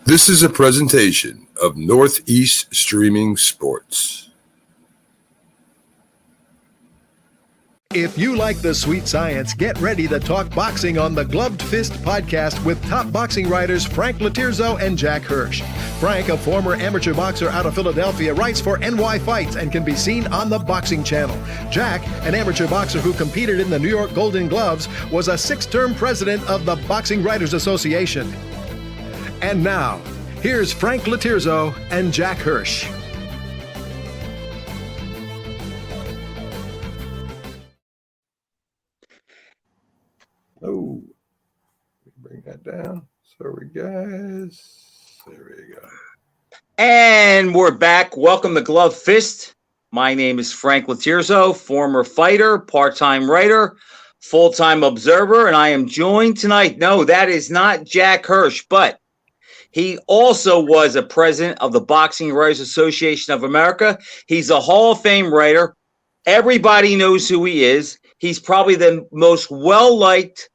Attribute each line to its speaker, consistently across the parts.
Speaker 1: This is a presentation of Northeast Streaming Sports.
Speaker 2: If you like the sweet science, get ready to talk boxing on the Gloved Fist podcast with top boxing writers Frank Lotierzo and Jack Hirsch. Frank, a former amateur boxer out of Philadelphia, writes for NY Fights and can be seen on the Boxing Channel. Jack, an amateur boxer who competed in the New York Golden Gloves, was a 6-term president of the Boxing Writers Association. And now, here's Frank Lotierzo and Jack Hirsch.
Speaker 1: Oh, bring that down. Sorry, guys. There we go.
Speaker 3: And we're back. Welcome to Glove Fist. My name is Frank Lotierzo, former fighter, part-time writer, full-time observer, and I am joined tonight. No, that is not Jack Hirsch, but he also was a president of the Boxing Writers Association of America. He's a Hall of Fame writer. Everybody knows who he is. He's probably the most well-liked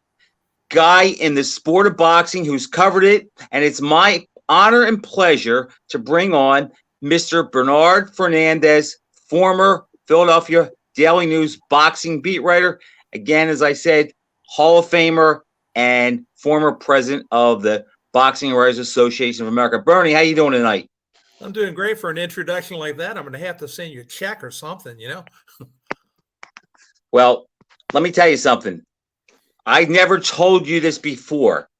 Speaker 3: guy in the sport of boxing who's covered it, and it's my honor and pleasure to bring on Mr. Bernard Fernandez, former Philadelphia Daily News boxing beat writer. Again, as I said, Hall of Famer and former president of the Boxing Writers Association of America. Bernie, how you doing tonight?
Speaker 4: I'm doing great. For an introduction like that, I'm going to have to send you a check or something, you know?
Speaker 3: Well, let me tell you something. I never told you this before,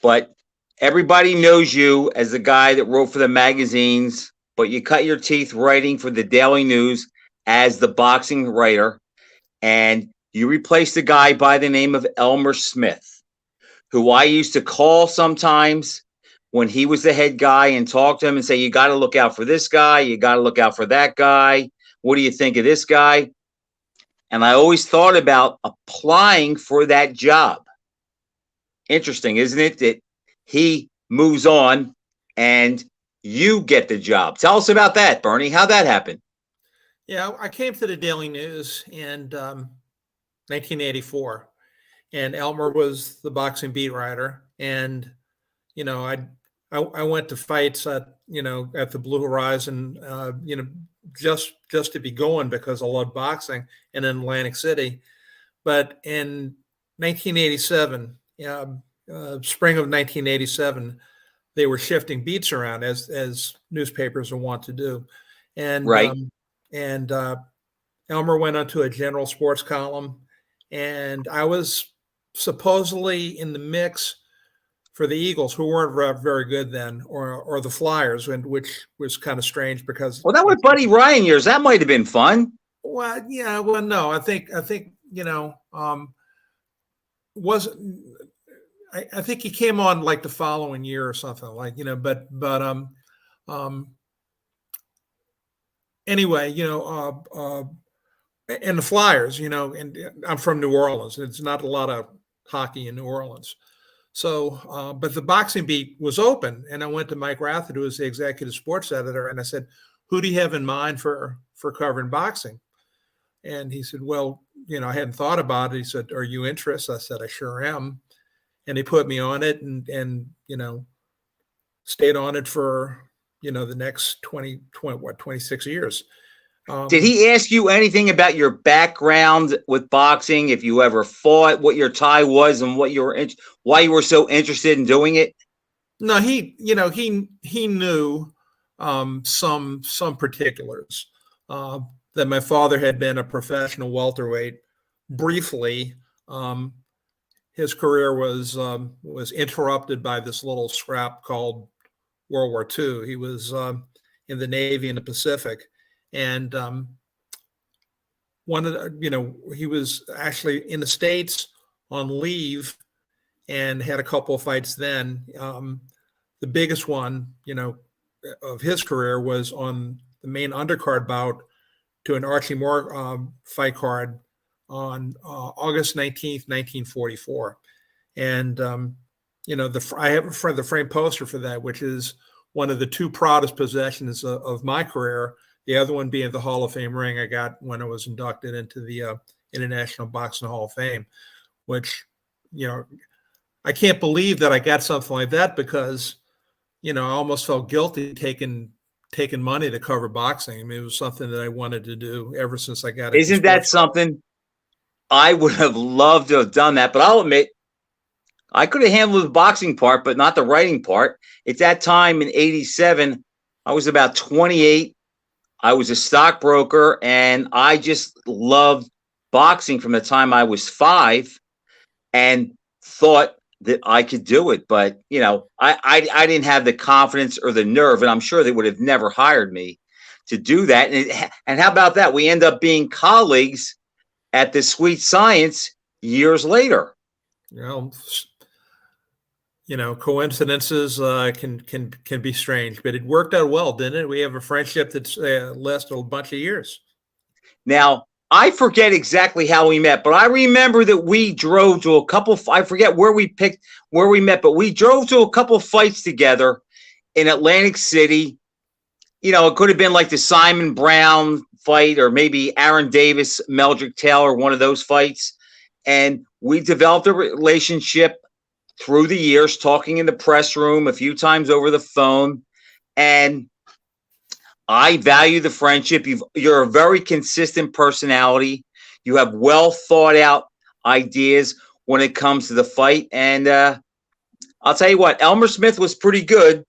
Speaker 3: but everybody knows you as the guy that wrote for the magazines, but you cut your teeth writing for the Daily News as the boxing writer, and you replaced a guy by the name of Elmer Smith, who I used to call sometimes when he was the head guy and talk to him and say, you got to look out for this guy. You got to look out for that guy. What do you think of this guy? And I always thought about applying for that job. Interesting, isn't it, that he moves on and you get the job? Tell us about that, Bernie. How'd that happen?
Speaker 4: Yeah, I came to the Daily News in 1984, and Elmer was the boxing beat writer. And, you know, I went to fights at the Blue Horizon, just to be going because I loved boxing, and in Atlantic City. But in 1987, spring of 1987, they were shifting beats around as newspapers are wont to do. And
Speaker 3: right.
Speaker 4: Elmer went onto a general sports column, and I was supposedly in the mix for the Eagles, who weren't very good then, or the Flyers, which was kind of strange because.
Speaker 3: Well, that was Buddy Ryan years. That might have been fun.
Speaker 4: Well, yeah. Well, no, I think wasn't. I think he came on like the following year or something anyway, and the Flyers, and I'm from New Orleans, and it's not a lot of hockey in New Orleans. So, but the boxing beat was open, and I went to Mike Rathod, who was the executive sports editor, and I said, who do you have in mind for covering boxing? And he said, well, I hadn't thought about it. He said, are you interested? I said, I sure am. And he put me on it and stayed on it for, the next 26 years.
Speaker 3: Did he ask you anything about your background with boxing? If you ever fought, what your tie was, and why you were so interested in doing it?
Speaker 4: No, he knew some particulars. That my father had been a professional welterweight briefly. His career was interrupted by this little scrap called World War II. He was in the Navy in the Pacific. And he was actually in the States on leave and had a couple of fights then. The biggest one, of his career was on the main undercard bout to an Archie Moore fight card on August 19th, 1944. And, I have the frame poster for that, which is one of the two proudest possessions of my career. The other one being the Hall of Fame ring I got when I was inducted into the International Boxing Hall of Fame, which, I can't believe that I got something like that because I almost felt guilty taking money to cover boxing. I mean, it was something that I wanted to do ever since I got into
Speaker 3: Isn't that
Speaker 4: sports.
Speaker 3: something? I would have loved to have done that, but I'll admit I could have handled the boxing part, but not the writing part. At that time in '87, I was about 28. I was a stockbroker, and I just loved boxing from the time I was 5, and thought that I could do it. But I didn't have the confidence or the nerve, and I'm sure they would have never hired me to do that. And how about that? We end up being colleagues at the Sweet Science years later.
Speaker 4: Coincidences can be strange, but it worked out well, didn't it? We have a friendship that's lasted a bunch of years.
Speaker 3: Now, I forget exactly how we met, but I remember that we drove to a couple. I forget where we met, but we drove to a couple fights together in Atlantic City. It could have been like the Simon Brown fight, or maybe Aaron Davis, Meldrick Taylor, one of those fights. And we developed a relationship through the years, talking in the press room, a few times over the phone. And I value the friendship. You're a very consistent personality. You have well thought out ideas when it comes to the fight. And I'll tell you what, Elmer Smith was pretty good,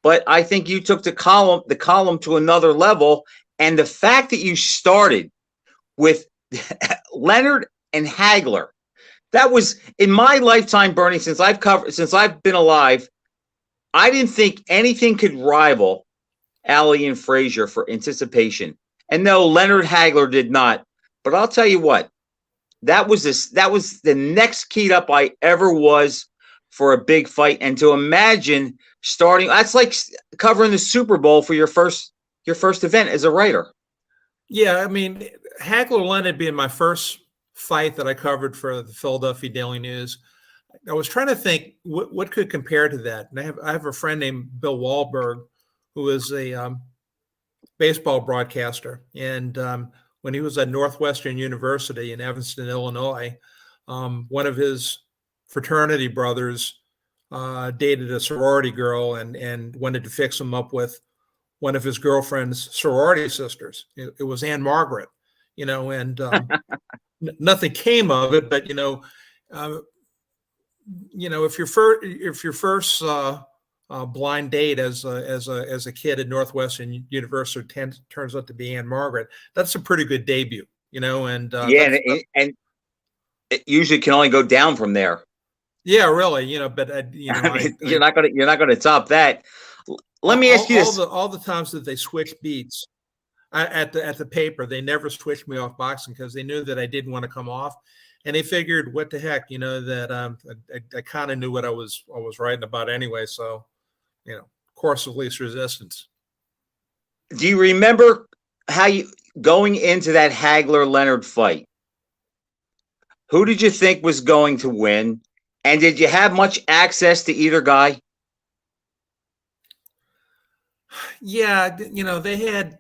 Speaker 3: but I think you took the column to another level. And the fact that you started with Leonard and Hagler, that was in my lifetime, Bernie, since I've been alive, I didn't think anything could rival Ali and Frazier for anticipation. And no, Leonard Hagler did not. But I'll tell you what, that was the next keyed up I ever was for a big fight. And to imagine starting, that's like covering the Super Bowl for your first event as a writer.
Speaker 4: Yeah, I mean, Hagler Leonard being my first fight that I covered for the Philadelphia Daily News. I was trying to think what could compare to that. And I have a friend named Bill Wahlberg, who is a baseball broadcaster. And when he was at Northwestern University in Evanston, Illinois, one of his fraternity brothers dated a sorority girl and wanted to fix him up with one of his girlfriend's sorority sisters. It was Anne Margaret, and nothing came of it. But if your first blind date as a kid at Northwestern University turns out to be Anne Margaret, that's a pretty good debut, and
Speaker 3: and it usually can only go down from there.
Speaker 4: Yeah, really, but
Speaker 3: you're not gonna top that. Let me ask you this:
Speaker 4: all the times that they switched beats at the paper, they never switched me off boxing because they knew that I didn't want to come off, and they figured, what the heck, that I kind of knew what I was writing about anyway. So, course of least resistance.
Speaker 3: Do you remember how you going into that Hagler Leonard fight? Who did you think was going to win, and did you have much access to either guy?
Speaker 4: Yeah, they had,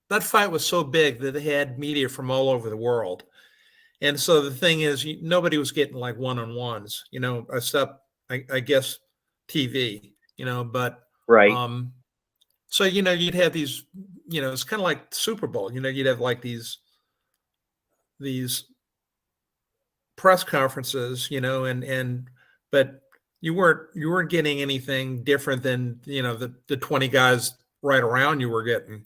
Speaker 4: that fight was so big that they had media from all over the world. And so the thing is, nobody was getting like one-on-ones, except I guess TV, but
Speaker 3: right.
Speaker 4: So, you'd have these, it's kind of like Super Bowl, you'd have like these press conferences, but you weren't getting anything different than, the 20 guys right around you were getting.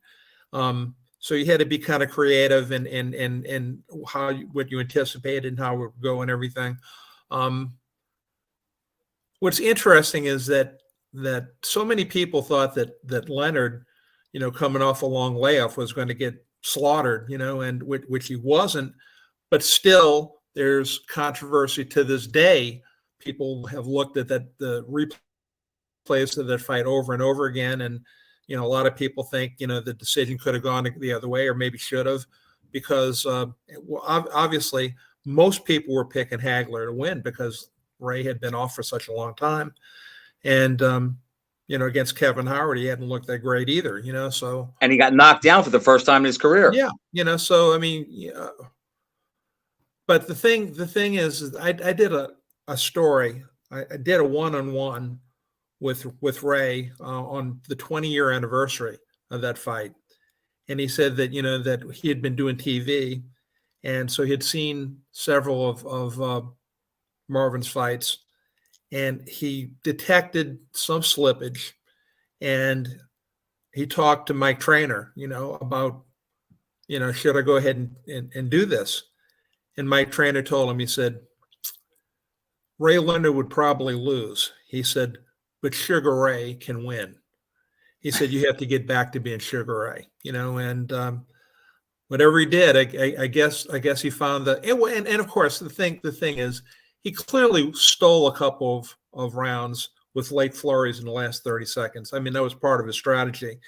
Speaker 4: So you had to be kind of creative and what you anticipated and how it would go and everything. What's interesting is that so many people thought that Leonard, coming off a long layoff was going to get slaughtered, and which he wasn't, but still there's controversy to this day. People have looked at the replays of that fight over and over again. And, a lot of people think, the decision could have gone the other way, or maybe should have, because obviously most people were picking Hagler to win because Ray had been off for such a long time. And, against Kevin Howard, he hadn't looked that great either, so.
Speaker 3: And he got knocked down for the first time in his career.
Speaker 4: Yeah. So, I mean, but the thing is I did a story. I did a one-on-one with Ray on the 20-year anniversary of that fight, and he said that that he had been doing TV, and so he had seen several of Marvin's fights, and he detected some slippage, and he talked to Mike Trainer, about should I go ahead and do this, and Mike Trainer told him, he said, Ray Leonard would probably lose. He said, but Sugar Ray can win. He said, you have to get back to being Sugar Ray, and whatever he did, I guess he found and of course the thing is, he clearly stole a couple of rounds with late flurries in the last 30 seconds. I mean, that was part of his strategy,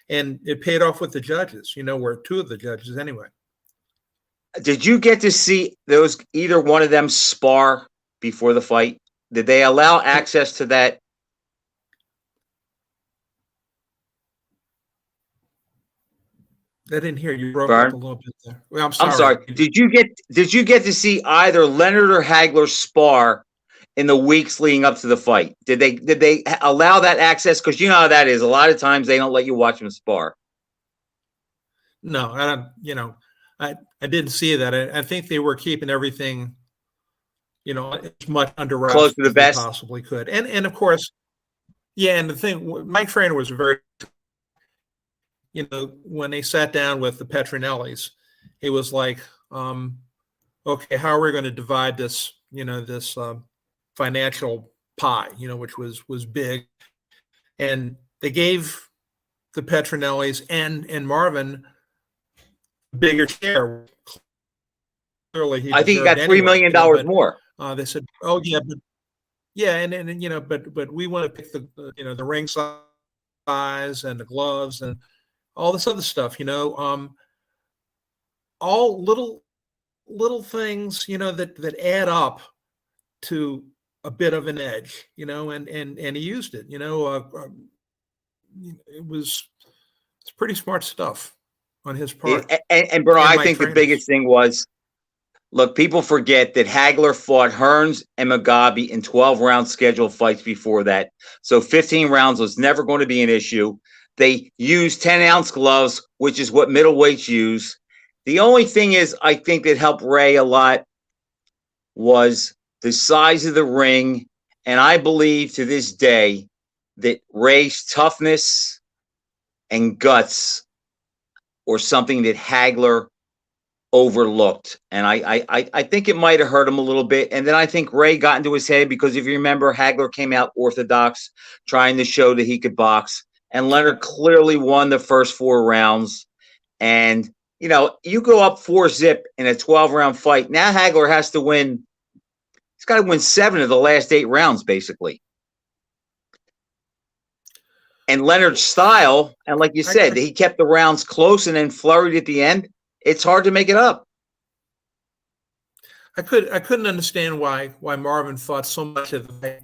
Speaker 4: and it paid off with the judges, where two of the judges anyway.
Speaker 3: Did you get to see either one of them spar before the fight? Did they allow access to that?
Speaker 4: I didn't hear you. Broke
Speaker 3: Bern?
Speaker 4: up a little bit there. Well, I'm sorry.
Speaker 3: I'm sorry. Did you get to see either Leonard or Hagler spar in the weeks leading up to the fight? Did they allow that access? Because you know how that is. A lot of times they don't let you watch them spar.
Speaker 4: No, I don't. I didn't see that. I think they were keeping everything, as much under wraps
Speaker 3: Close to the
Speaker 4: as they
Speaker 3: vest.
Speaker 4: possibly could. And of course, yeah. And the thing, Mike Trainer was very, when they sat down with the Petronellis, it was like, okay, how are we going to divide this, this financial pie, which was big. And they gave the Petronellis and Marvin bigger share. Clearly,
Speaker 3: I think he got $3 million more.
Speaker 4: They said, "Oh yeah, but yeah, and but we want to pick the ring size and the gloves and all this other stuff. All little things, that add up to a bit of an edge, and he used it. It's pretty smart stuff on his part.
Speaker 3: And Bernard, I think the biggest thing was, look, people forget that Hagler fought Hearns and Mugabe in 12-round scheduled fights before that. So 15 rounds was never going to be an issue. They used 10-ounce gloves, which is what middleweights use. The only thing is, I think that helped Ray a lot was the size of the ring. And I believe to this day that Ray's toughness and guts or something that Hagler overlooked. And I think it might have hurt him a little bit. And then I think Ray got into his head because if you remember, Hagler came out orthodox, trying to show that he could box. And Leonard clearly won the first 4 rounds. And, you go up 4-0 in a 12-round fight. Now Hagler has to win. He's got to win 7 of the last 8 rounds, basically. And Leonard's style, and like you said, he kept the rounds close and then flurried at the end. It's hard to make it up.
Speaker 4: I couldn't understand why Marvin fought so much of the fight.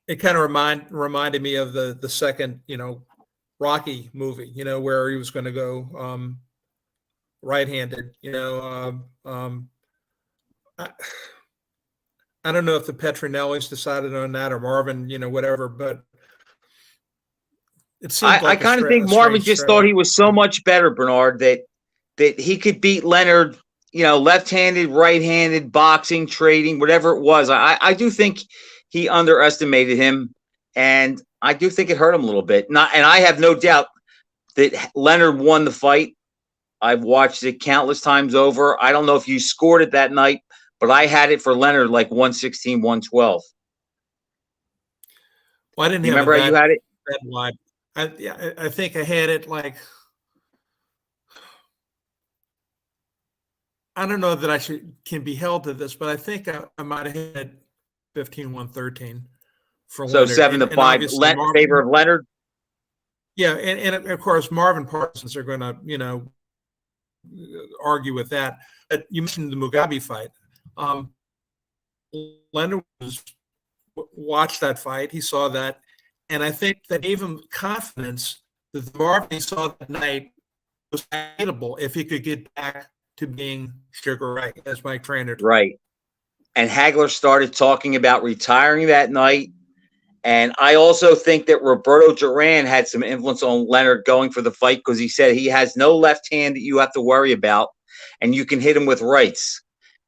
Speaker 4: It kind of reminded me of the second, Rocky movie, where he was going to go right-handed. I don't know if the Petronellis decided on that or Marvin, whatever, but it seemed
Speaker 3: I kind of think Marvin just thought he was so much better, Bernard, that he could beat Leonard, left-handed, right-handed, boxing, trading, whatever it was. I do think he underestimated him, and I do think it hurt him a little bit. And I have no doubt that Leonard won the fight. I've watched it countless times over. I don't know if you scored it that night, but I had it for Leonard like 116, 112.
Speaker 4: Well, I didn't
Speaker 3: remember how you had it?
Speaker 4: That wide. I think I had it like, I don't know that I can be held to this, but I think I might have had 15, 113 for
Speaker 3: so
Speaker 4: Leonard.
Speaker 3: 7-5 favor of Leonard.
Speaker 4: Yeah, and of course Marvin Parsons are going to argue with that. But you mentioned the Mugabe fight. Leonard watched that fight. He saw that. And I think that gave him confidence that the Marvin he saw that night was attainable if he could get back to being Sugar Ray, as Mike Trainer.
Speaker 3: Right. and Hagler started talking about retiring that night. And I also think that Roberto Duran had some influence on Leonard going for the fight because he said he has no left hand that you have to worry about, and you can hit him with rights.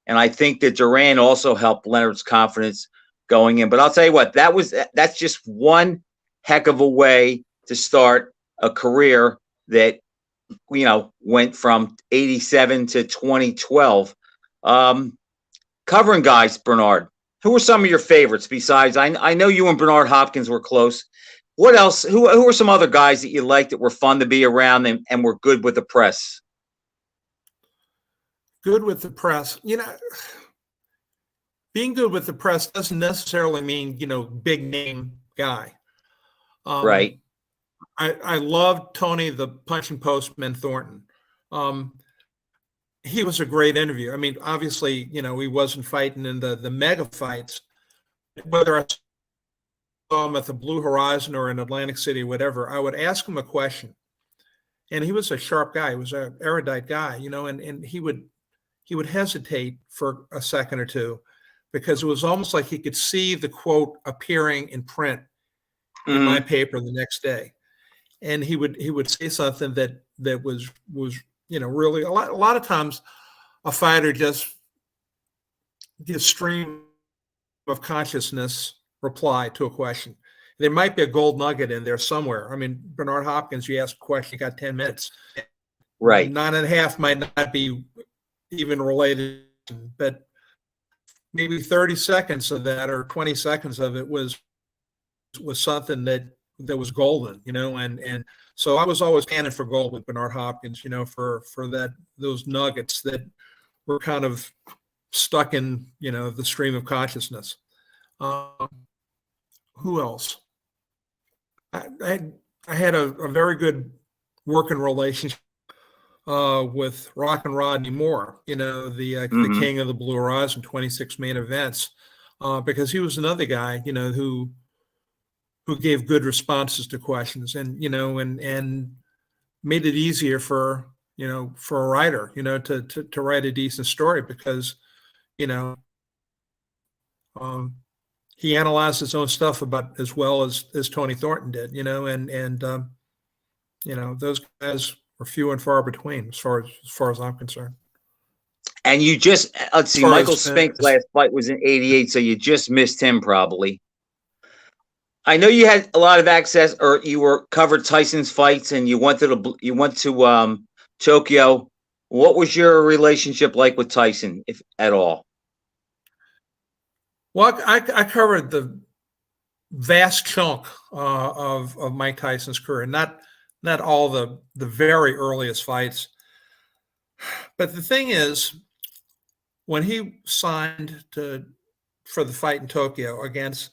Speaker 3: And I think that Duran also helped Leonard's confidence going in. But I'll tell you what, that's just one heck of a way to start a career that, went from 87 to 2012. Covering guys, Bernard, who were some of your favorites besides, I know you and Bernard Hopkins were close. What else? Who were some other guys that you liked that were fun to be around and were good with the press?
Speaker 4: Good with the press. Being good with the press doesn't necessarily mean, big name guy.
Speaker 3: Right.
Speaker 4: I loved Tony the Punching Postman Thornton. He was a great interview. I mean, obviously, he wasn't fighting in the mega fights. Whether I saw him at the Blue Horizon or in Atlantic City, whatever, I would ask him a question. And he was a sharp guy. He was an erudite guy, and he would hesitate for a second or two because it was almost like he could see the quote appearing in print in my paper the next day. And he would say something that was really a lot of times a fighter just gives stream of consciousness reply to a question. There might be a gold nugget in there somewhere. I mean, Bernard Hopkins, you ask a question, you got 10 minutes.
Speaker 3: Right.
Speaker 4: 9.5 might not be even related, but maybe 30 seconds of that or 20 seconds of it was something that was golden, and so I was always panning for gold with Bernard Hopkins, for those nuggets that were kind of stuck in, the stream of consciousness. Who else? I had a very good working relationship with Rock and Rodney Moore, the king of the Blue Horizon, 26 main events, because he was another guy, who gave good responses to questions and made it easier for a writer, to write a decent story because, he analyzed his own stuff about as well as Tony Thornton did, and those guys were few and far between as far as I'm concerned.
Speaker 3: And you just, let's see, Michael Spink's last fight was in 88, so you just missed him probably. I know you had a lot of access, or you were covered Tyson's fights, and you went to Tokyo. What was your relationship like with Tyson, if at all?
Speaker 4: Well, I covered the vast chunk of Mike Tyson's career, not all the very earliest fights. But the thing is, when he signed for the fight in Tokyo against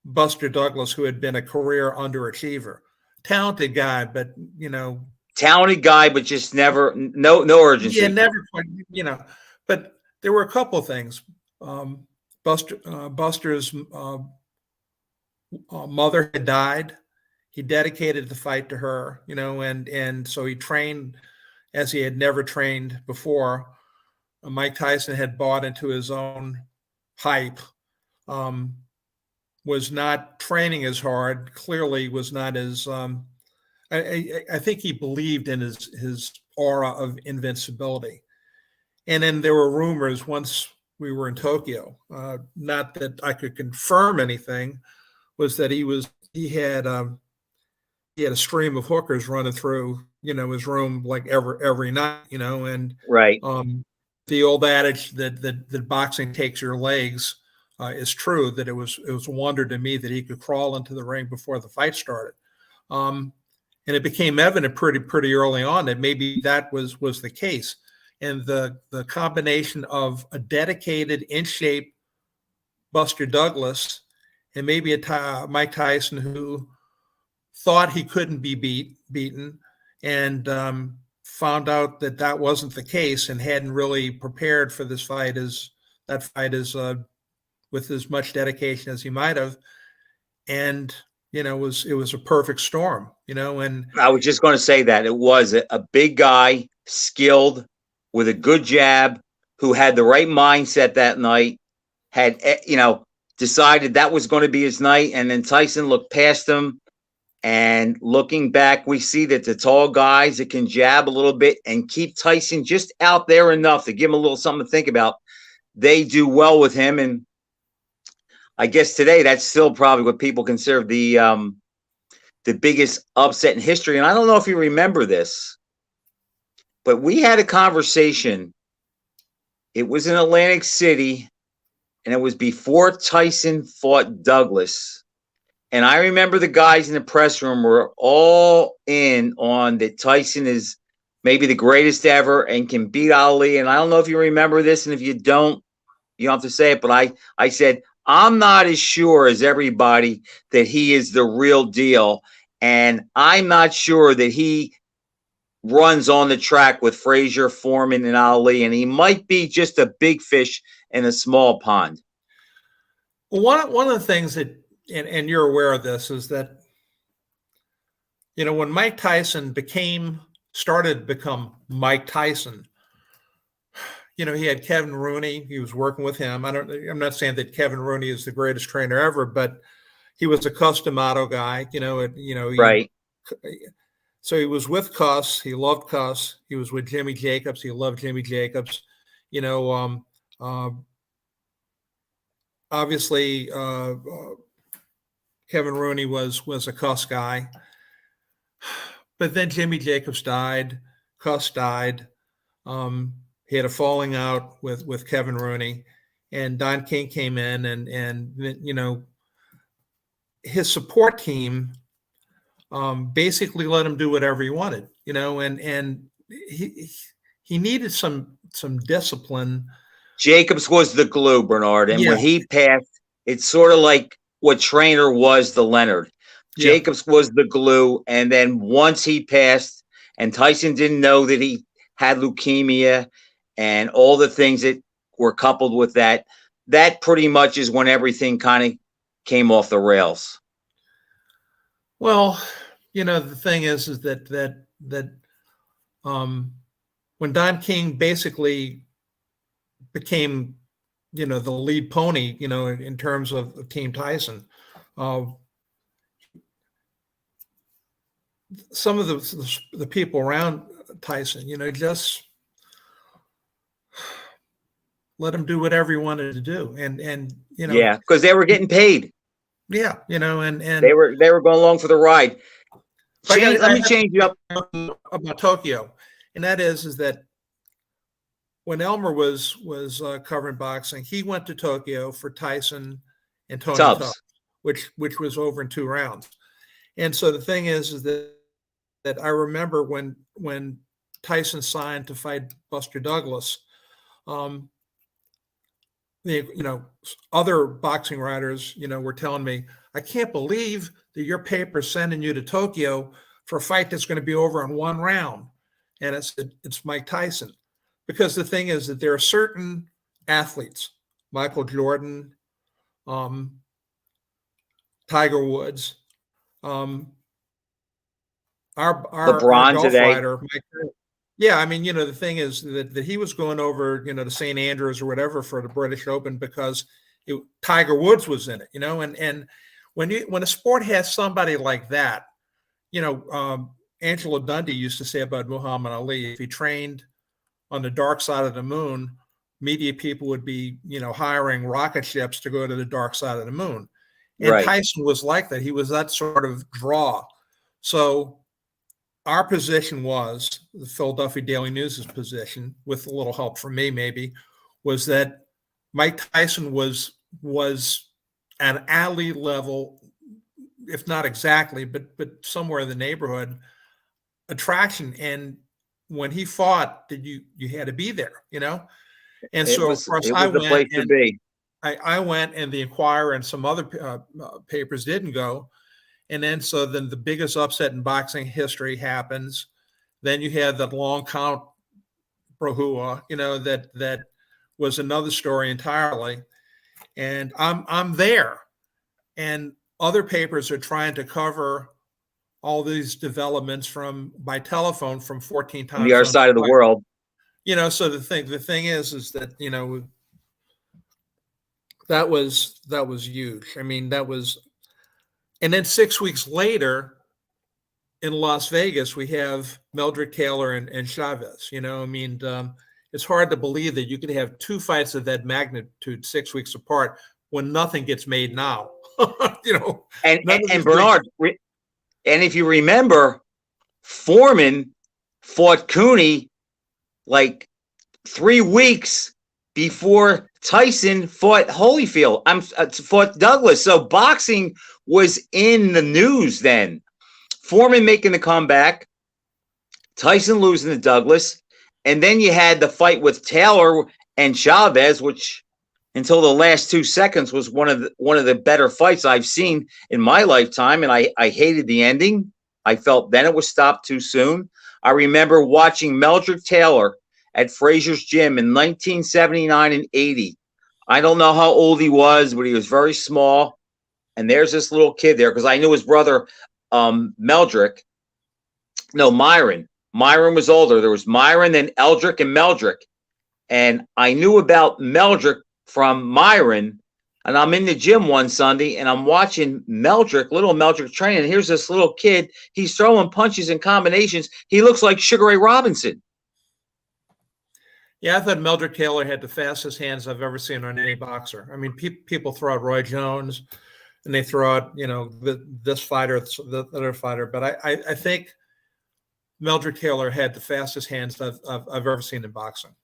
Speaker 4: Buster Douglas, who had been a career underachiever, talented guy, but
Speaker 3: talented guy, but just never no urgency.
Speaker 4: Yeah, never quite, But there were a couple of things. Buster's mother had died. He dedicated the fight to her, and so he trained as he had never trained before. Mike Tyson had bought into his own hype. Was not training as hard, clearly was not as, I think he believed in his aura of invincibility. And then there were rumors once we were in Tokyo, not that I could confirm anything, was that he had a stream of hookers running through, his room like every night, and
Speaker 3: right.
Speaker 4: The old adage that boxing takes your legs is true, that it was a wonder to me that he could crawl into the ring before the fight started. And it became evident pretty early on that maybe that was the case. And the combination of a dedicated, in shape Buster Douglas and maybe a Mike Tyson who thought he couldn't be beaten and found out that wasn't the case and hadn't really prepared for this fight with as much dedication as he might have. And, it was a perfect storm, and
Speaker 3: I was just going to say that it was a big guy, skilled with a good jab, who had the right mindset that night. had, decided that was going to be his night. And then Tyson looked past him. And looking back, we see that the tall guys that can jab a little bit and keep Tyson just out there enough to give him a little something to think about, they do well with him. And I guess today that's still probably what people consider the biggest upset in history. And I don't know if you remember this, but we had a conversation. It was in Atlantic City, and it was before Tyson fought Douglas. And I remember the guys in the press room were all in on that Tyson is maybe the greatest ever and can beat Ali. And I don't know if you remember this, and if you don't, you don't have to say it. But I said, I'm not as sure as everybody that he is the real deal. And I'm not sure that he runs on the track with Frazier, Foreman, and Ali. And he might be just a big fish in a small pond.
Speaker 4: Well, one of the things that, and you're aware of this, is that, when Mike Tyson started to become Mike Tyson, he had Kevin Rooney. He was working with him. I'm not saying that Kevin Rooney is the greatest trainer ever, but he was a custom auto guy,
Speaker 3: Right.
Speaker 4: So he was with Cuss. He loved Cuss. He was with Jimmy Jacobs. He loved Jimmy Jacobs. Obviously, Kevin Rooney was a Cuss guy. But then Jimmy Jacobs died. Cuss died. He had a falling out with Kevin Rooney. And Don King came in, and his support team basically let him do whatever he wanted, and he needed some discipline.
Speaker 3: Jacobs was the glue, Bernard. And
Speaker 4: Yeah.
Speaker 3: when he passed, it's sort of like what Trainer was to Leonard.
Speaker 4: Yeah.
Speaker 3: Jacobs was the glue. And then once he passed, and Tyson didn't know that he had leukemia and all the things that were coupled with that, that pretty much is when everything kind of came off the rails.
Speaker 4: Well, the thing is that when Don King basically became, the lead pony, in terms of Team Tyson, some of the people around Tyson, just let him do whatever he wanted to do, and
Speaker 3: yeah, because they were getting paid.
Speaker 4: Yeah, and
Speaker 3: they were going along for the ride. Let me change you up
Speaker 4: about Tokyo, and that is that when Elmer was covering boxing, he went to Tokyo for Tyson and Tony Tubbs, which was over in 2 rounds. And so the thing is that I remember when Tyson signed to fight Buster Douglas, other boxing writers, were telling me, I can't believe that your paper's sending you to Tokyo for a fight that's going to be over in 1 round. And it's Mike Tyson. Because the thing is that there are certain athletes, Michael Jordan, Tiger Woods, our
Speaker 3: LeBron today.
Speaker 4: Fighter, yeah, I mean, the thing is that he was going over, to St. Andrews or whatever for the British Open because Tiger Woods was in it, and when a sport has somebody like that, Angelo Dundee used to say about Muhammad Ali, if he trained on the dark side of the moon, media people would be, hiring rocket ships to go to the dark side of the moon. And right. Tyson was like that. He was that sort of draw. So our position was, the Philadelphia Daily News's position, with a little help from me maybe, was that Mike Tyson was at Ali level, if not exactly, but somewhere in the neighborhood, attraction. And when he fought, you had to be there, And so, of course, I went.
Speaker 3: Place to be.
Speaker 4: I went, and the Inquirer and some other papers didn't go. And then the biggest upset in boxing history happens. Then you had that long count Brahua, that was another story entirely. And I'm there, and other papers are trying to cover all these developments by telephone from 14 times
Speaker 3: on the other side of the world.
Speaker 4: So the thing is that, that was huge. I mean, and then 6 weeks later in Las Vegas, we have Meldrick Taylor and Chavez. I mean, it's hard to believe that you could have two fights of that magnitude 6 weeks apart when nothing gets made now.
Speaker 3: And Bernard, and if you remember, Foreman fought Cooney like 3 weeks before Tyson fought Holyfield. Fought Douglas. So boxing was in the news then. Foreman making the comeback, Tyson losing to Douglas, and then you had the fight with Taylor and Chavez, which until the last 2 seconds was one of the better fights I've seen in my lifetime, and I hated the ending. I felt then it was stopped too soon. I remember watching Meldrick Taylor at Frazier's Gym in 1979 and 80. I don't know how old he was, but he was very small. And there's this little kid there because I knew his brother, Myron. Myron was older. There was Myron, then Eldrick, and Meldrick. And I knew about Meldrick from Myron. And I'm in the gym one Sunday, and I'm watching little Meldrick training. And here's this little kid. He's throwing punches and combinations. He looks like Sugar Ray Robinson.
Speaker 4: Yeah, I thought Meldrick Taylor had the fastest hands I've ever seen on any boxer. I mean, people throw out Roy Jones, and they throw out, this fighter, the other fighter. But I think Meldrick Taylor had the fastest hands I've ever seen in boxing.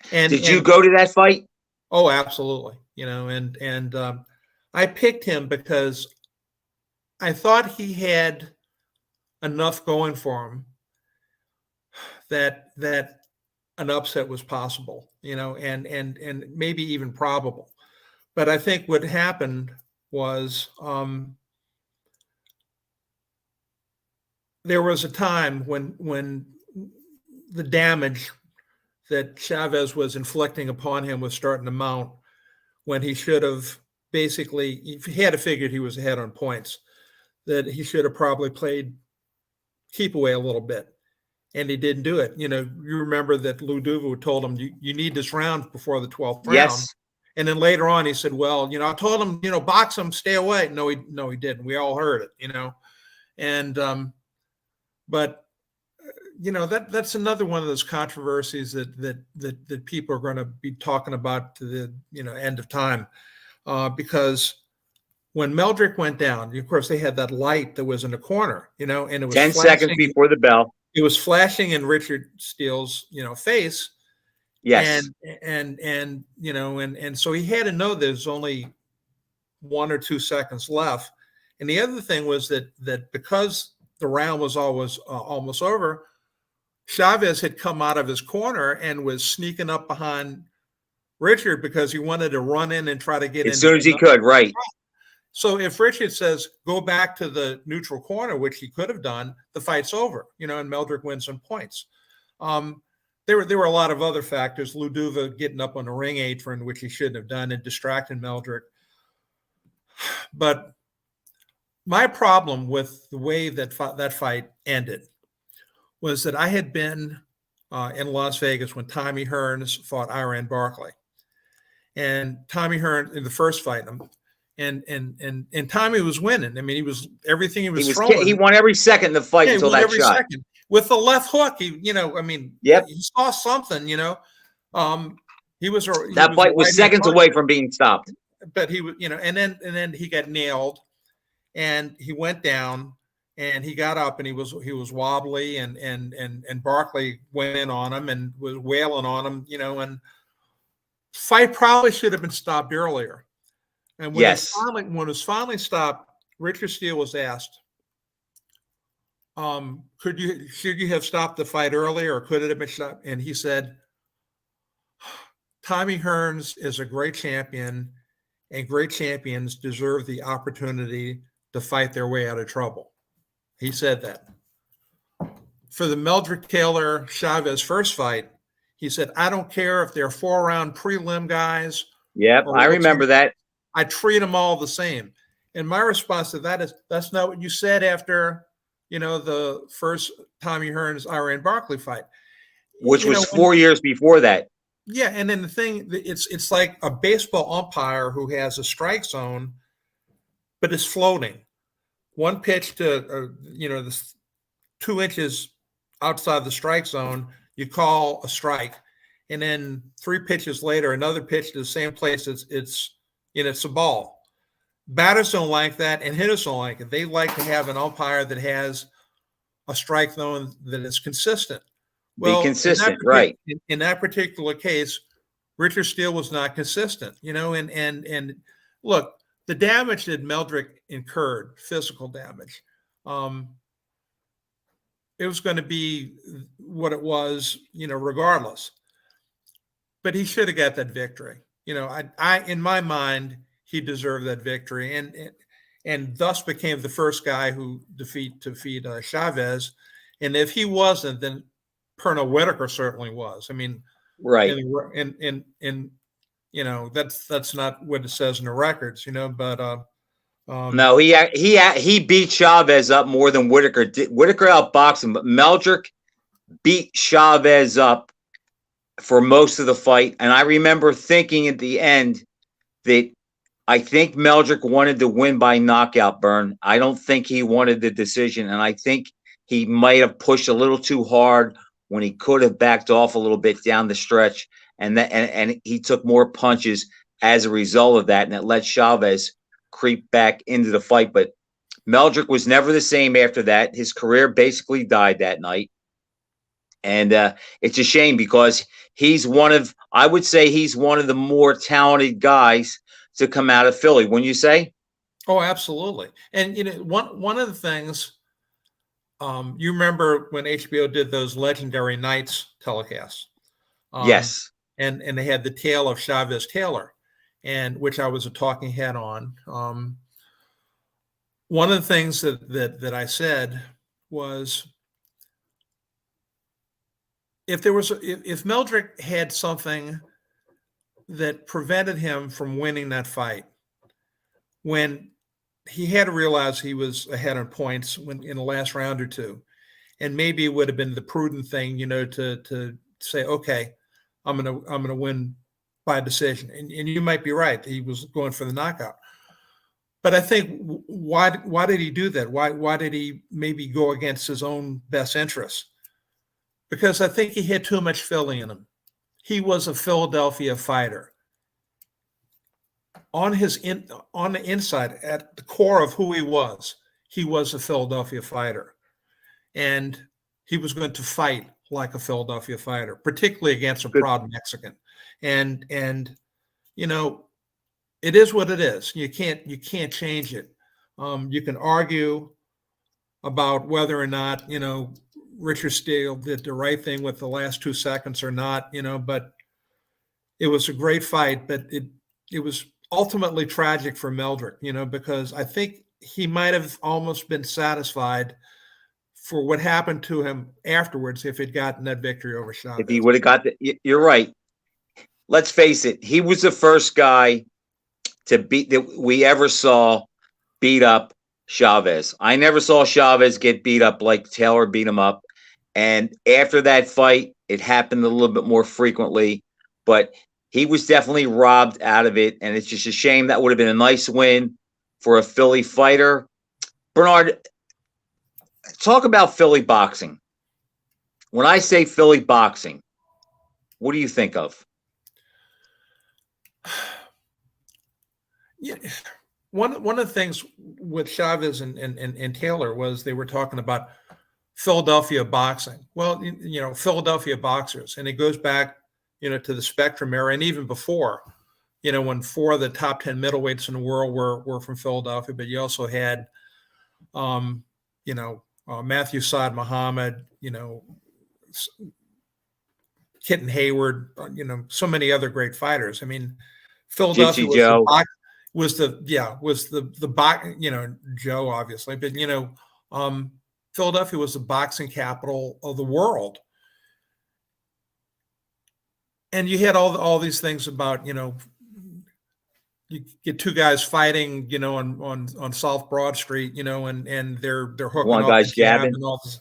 Speaker 3: Did you go to that fight?
Speaker 4: Oh, absolutely. I picked him because I thought he had enough going for him that an upset was possible, and maybe even probable. But I think what happened was there was a time when the damage that Chavez was inflicting upon him was starting to mount, when he should have basically, if he had figured he was ahead on points, that he should have probably played keep away a little bit. And he didn't do it. You remember that Lou Duva told him, you need this round before the 12th round.
Speaker 3: Yes.
Speaker 4: And then later on, he said, well, I told him, box him, stay away. No, he didn't. We all heard it, And, but, that's another one of those controversies that people are going to be talking about to the, end of time. Because when Meldrick went down, of course, they had that light that was in the corner, and it was
Speaker 3: 10 seconds before the bell.
Speaker 4: It was flashing in Richard Steele's, face.
Speaker 3: Yes.
Speaker 4: And so he had to know there's only 1 or 2 seconds left. And the other thing was that because the round was almost over, Chavez had come out of his corner and was sneaking up behind Richard because he wanted to run in and try to get in
Speaker 3: as soon as he could, right?
Speaker 4: So if Richard says, go back to the neutral corner, which he could have done, the fight's over, and Meldrick wins some points. There were a lot of other factors. Lou Duva getting up on the ring apron, which he shouldn't have done, and distracting Meldrick. But my problem with the way that fight ended was that I had been in Las Vegas when Tommy Hearns fought Iran Barkley. And Tommy Hearns, in the first fight, and Tommy was winning. I mean, he was everything he was throwing.
Speaker 3: He won every second in the fight until that shot.
Speaker 4: Second. With the left hook, he saw something, he was
Speaker 3: that fight was seconds away from being stopped.
Speaker 4: But he was, and then he got nailed, and he went down, and he got up, and he was wobbly, and Barkley went in on him and was wailing on him, and fight probably should have been stopped earlier. And when it was finally stopped, Richard Steele was asked, should you have stopped the fight earlier, or could it have been stopped? And he said, Tommy Hearns is a great champion, and great champions deserve the opportunity to fight their way out of trouble. He said that. For the Meldrick Taylor Chavez first fight, he said, I don't care if they're 4-round prelim guys.
Speaker 3: Yep, I remember that.
Speaker 4: I treat them all the same. And my response to that is, that's not what you said after, the first Tommy Hearns Iran Barkley fight.
Speaker 3: Which was 4 years before that.
Speaker 4: Yeah, and then the thing, it's like a baseball umpire who has a strike zone, but is floating. One pitch to this 2 inches outside the strike zone, you call a strike, and then 3 pitches later, another pitch to the same place. It's a ball. Batters don't like that, and hitters don't like it. They like to have an umpire that has a strike zone that is consistent.
Speaker 3: Be consistent, right?
Speaker 4: In that particular case, Richard Steele was not consistent, and look, the damage that Meldrick incurred, physical damage, it was going to be what it was, regardless. But he should have got that victory. I in my mind, he deserved that victory, and thus became the first guy who defeat Chavez. And if he wasn't, then Pernell Whitaker certainly was. I mean,
Speaker 3: right.
Speaker 4: And that's not what it says in the records, but
Speaker 3: no, he beat Chavez up more than Whitaker did. Whitaker outboxed him, but Meldrick beat Chavez up for most of the fight. And I remember thinking at the end that I think Meldrick wanted to win by knockout, Bern. I don't think he wanted the decision, and I think he might have pushed a little too hard when he could have backed off a little bit down the stretch, and he took more punches as a result of that, and it let Chavez creep back into the fight. But Meldrick was never the same after that. His career basically died that night, and it's a shame because I would say he's one of the more talented guys to come out of Philly. Wouldn't you say?
Speaker 4: Oh, absolutely. And one of the things. You remember when HBO did those Legendary Nights telecasts?
Speaker 3: Yes.
Speaker 4: And they had the tale of Chavez Taylor, and which I was a talking head on. One of the things that I said was, if Meldrick had something that prevented him from winning that fight, when he had to realize he was ahead on points in the last round or two, and maybe it would have been the prudent thing, to say, okay, I'm gonna win by decision. And you might be right; he was going for the knockout. But I think why did he do that? Why did he maybe go against his own best interests? Because I think he had too much Philly in him. He was a Philadelphia fighter. On the inside, at the core of who he was a Philadelphia fighter, and he was going to fight like a Philadelphia fighter, particularly against a proud Mexican. And it is what it is. You can't change it. You can argue about whether or not Richard Steele did the right thing with the last 2 seconds or not. But it was a great fight. But it was ultimately tragic for Meldrick, because I think he might have almost been satisfied for what happened to him afterwards if he'd gotten that victory over Chavez.
Speaker 3: If he would have got you're right. Let's face it, he was the first guy that we ever saw beat up Chavez. I never saw Chavez get beat up like Taylor beat him up. And after that fight, it happened a little bit more frequently, but he was definitely robbed out of it, and it's just a shame. That would have been a nice win for a Philly fighter. Bernard, talk about Philly boxing. When I say Philly boxing, what do you think of?
Speaker 4: Yeah, one of the things with Chavez and Taylor was they were talking about Philadelphia boxing. Well, Philadelphia boxers, and it goes back to the Spectrum era, and even before, when 4 of the top 10 middleweights in the world were from Philadelphia. But you also had, Matthew Saad Muhammad, Kitten Hayward, so many other great fighters. I mean, Philadelphia was the box, Joe obviously, but Philadelphia was the boxing capital of the world. And you had all these things about, you get 2 guys fighting, on South Broad Street, and they're hooking
Speaker 3: one guy's jabbing
Speaker 4: and all this.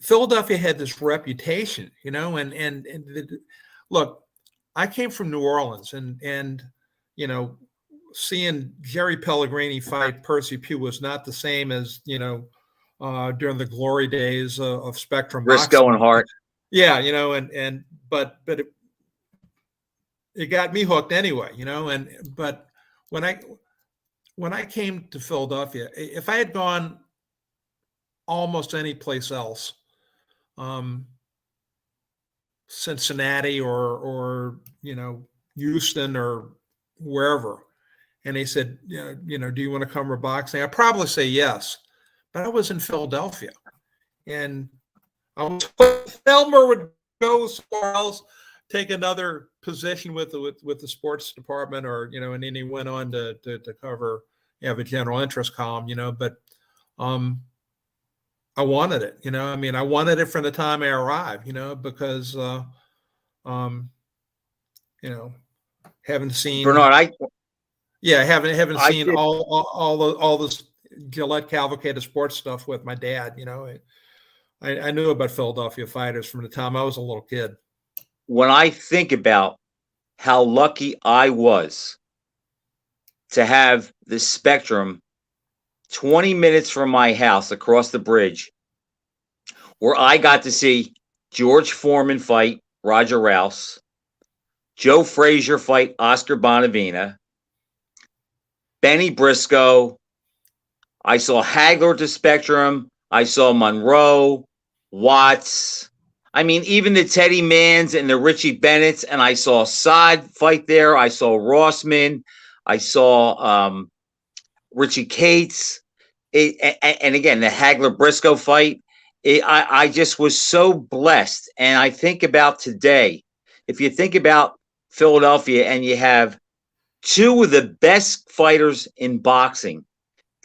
Speaker 4: Philadelphia had this reputation, and look, I came from New Orleans, and you know, seeing Jerry Pellegrini fight Percy Pugh was not the same as, during the glory days of Spectrum
Speaker 3: Briscoe
Speaker 4: boxing.
Speaker 3: and Hart.
Speaker 4: Yeah, but it got me hooked anyway, but when I came to Philadelphia, if I had gone almost any place else, Cincinnati or Houston or wherever, and they said, do you want to come to boxing? I'd probably say yes, but I was in Philadelphia, and I was Elmer would go somewhere else, take another position with the sports department, or and then he went on to cover, have a general interest column, but I wanted it, I wanted it from the time I arrived, because haven't seen
Speaker 3: Bernard,
Speaker 4: I haven't
Speaker 3: I
Speaker 4: seen
Speaker 3: did.
Speaker 4: all this Gillette Cavalcade of sports stuff with my dad. I knew about Philadelphia fighters from the time I was a little kid.
Speaker 3: When I think about how lucky I was to have the Spectrum 20 minutes from my house across the bridge, where I got to see George Foreman fight Roger Rouse, Joe Frazier fight Oscar Bonavina, Benny Briscoe. I saw Hagler at the Spectrum. I saw Monroe, Watts. I mean, even the Teddy Manns and the Richie Bennetts, and I saw Saad fight there. I saw Rossman. I saw Richie Cates. And again, the Hagler-Briscoe fight. I just was so blessed. And I think about today, if you think about Philadelphia and you have two of the best fighters in boxing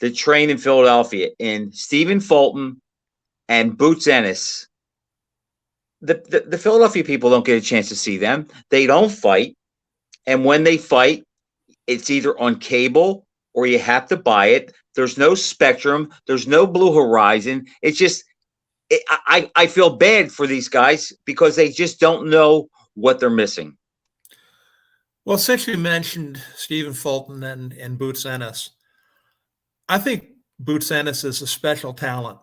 Speaker 3: that train in Philadelphia, in Stephen Fulton and Boots Ennis, the Philadelphia people don't get a chance to see them. They don't fight. And when they fight, it's either on cable or you have to buy it. There's no Spectrum. There's no Blue Horizon. It's just, I feel bad for these guys because they just don't know what they're missing.
Speaker 4: Well, since you mentioned Stephen Fulton and Boots Ennis, I think Boots Ennis is a special talent.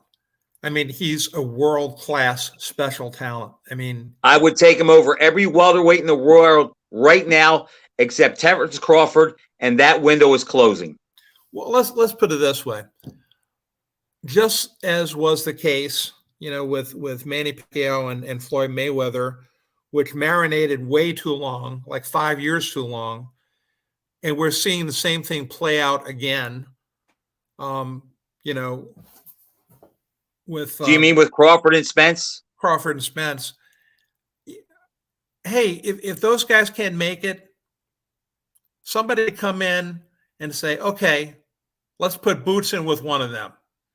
Speaker 4: I mean, he's a world-class special talent. I mean,
Speaker 3: I would take him over every welterweight in the world right now, except Terrence Crawford, and that window is closing.
Speaker 4: Well, let's put it this way. Just as was the case, with Manny Pacquiao and Floyd Mayweather, which marinated way too long, like 5 years too long, and we're seeing the same thing play out again. With
Speaker 3: Do you mean with Crawford and Spence?
Speaker 4: Crawford and Spence. Hey, if those guys can't make it, somebody come in and say, okay, let's put Boots in with one of them.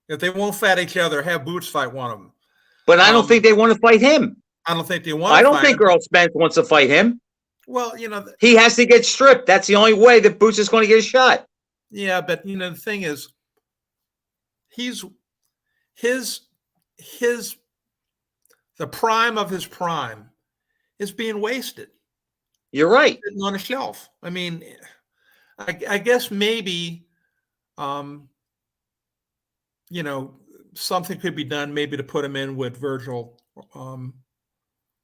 Speaker 4: If they won't fight each other, have Boots fight one of them.
Speaker 3: But I don't think they want to fight him.
Speaker 4: I don't think they want.
Speaker 3: I don't think Earl Spence wants to fight him.
Speaker 4: Well,
Speaker 3: he has to get stripped. That's the only way that Boots is going to get a shot.
Speaker 4: Yeah, but the thing is, the prime of his prime is being wasted.
Speaker 3: You're right.
Speaker 4: Sitting on a shelf. I mean, I guess maybe, something could be done maybe to put him in with Virgil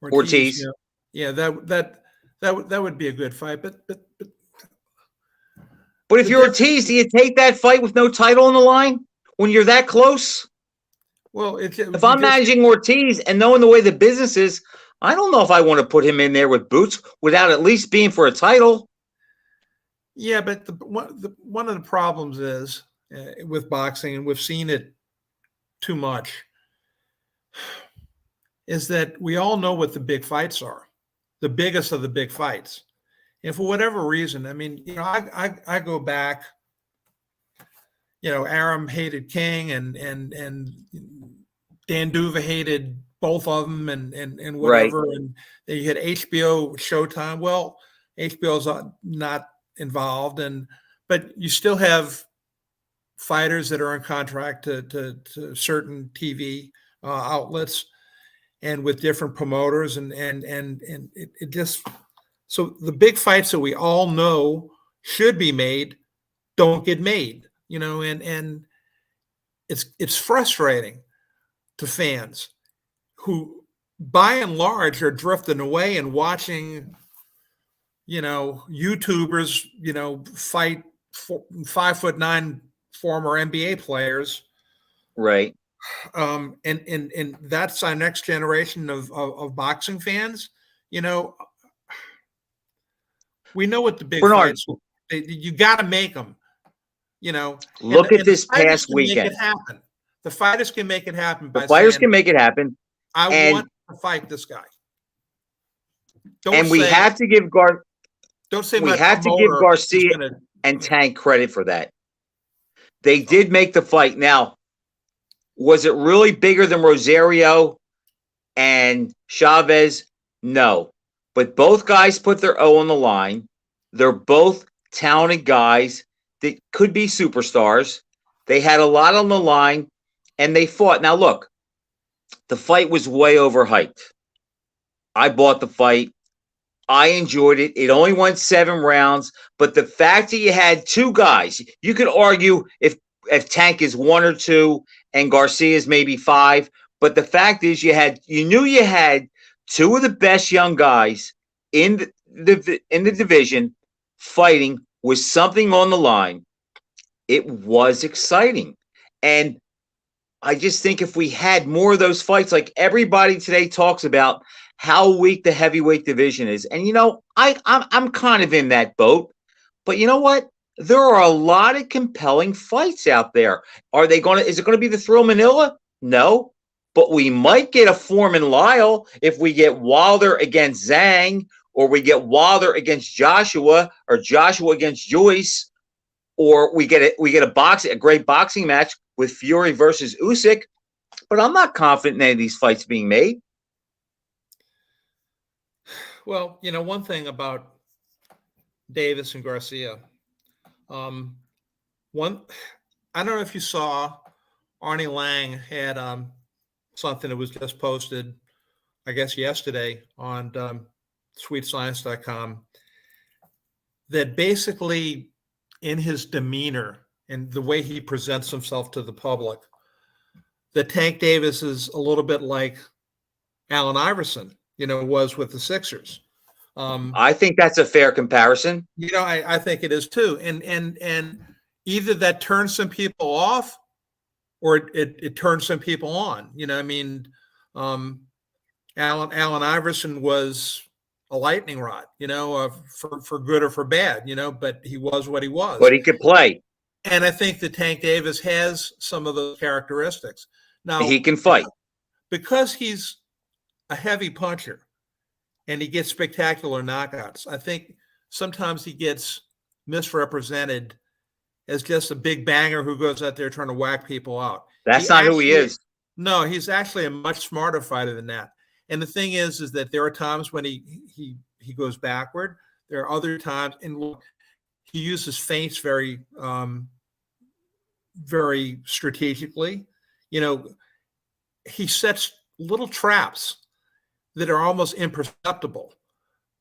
Speaker 3: Ortiz.
Speaker 4: Yeah, that would be a good fight. But
Speaker 3: if you're Ortiz, do you take that fight with no title on the line when you're that close?
Speaker 4: Well,
Speaker 3: if I'm managing Ortiz and knowing the way the business is, I don't know if I want to put him in there with Boots without at least being for a title.
Speaker 4: Yeah, but one of the problems is with boxing, and we've seen it too much, is that we all know what the big fights are, the biggest of the big fights. And for whatever reason, I mean, I go back, Arum hated King and Dan Duva hated both of them and whatever. Right. And you had HBO, Showtime. Well, HBO's not involved, but you still have fighters that are on contract to certain TV outlets and with different promoters, and it just, So the big fights that we all know should be made don't get made, and it's frustrating to fans who, by and large, are drifting away and watching, YouTubers, fight 5'9" former NBA players.
Speaker 3: Right.
Speaker 4: And that's our next generation of boxing fans. We know what the big
Speaker 3: Bernard,
Speaker 4: fights. You got to make them.
Speaker 3: Look at this
Speaker 4: the fighters
Speaker 3: past
Speaker 4: can make
Speaker 3: weekend.
Speaker 4: it happen. The fighters can make it happen by
Speaker 3: The fighters
Speaker 4: saying,
Speaker 3: can make it happen.
Speaker 4: I want to fight this guy.
Speaker 3: We have to give Garcia and Tank credit for that. They did make the fight. Now, was it really bigger than Rosario and Chavez? No. But both guys put their O on the line. They're both talented guys that could be superstars. They had a lot on the line, and they fought. Now, look, the fight was way overhyped. I bought the fight. I enjoyed it. It only went 7 rounds, but the fact that you had 2 guys, you could argue if Tank is 1 or 2 and Garcia is maybe 5, but the fact is you knew you had 2 of the best young guys in the division fighting with something on the line. It was exciting. And I just think if we had more of those fights, like everybody today talks about how weak the heavyweight division is. And, I'm kind of in that boat. But you know what? There are a lot of compelling fights out there. Is it going to be the Thrill Manila? No. But we might get a Foreman Lyle if we get Wilder against Zhang, or we get Wilder against Joshua, or Joshua against Joyce, or we get a great boxing match with Fury versus Usyk. But I'm not confident in any of these fights being made.
Speaker 4: Well, one thing about Davis and Garcia, I don't know if you saw, Arnie Lang had something that was just posted, I guess yesterday, on sweetscience.com, that basically, in his demeanor and the way he presents himself to the public, that Tank Davis is a little bit like Allen Iverson, was with the Sixers.
Speaker 3: I think that's a fair comparison.
Speaker 4: I think it is too. And either that turns some people off or it turns some people on. Allen Iverson was a lightning rod, for good or for bad, but he was what he was.
Speaker 3: But he could play.
Speaker 4: And I think that Tank Davis has some of those characteristics. Now,
Speaker 3: he can fight.
Speaker 4: Because he's a heavy puncher and he gets spectacular knockouts, I think sometimes he gets misrepresented as just a big banger who goes out there trying to whack people out.
Speaker 3: That's not who he is.
Speaker 4: No, he's actually a much smarter fighter than that. And the thing is that there are times when he goes backward. There are other times, and look, he uses feints very, very strategically. He sets little traps that are almost imperceptible.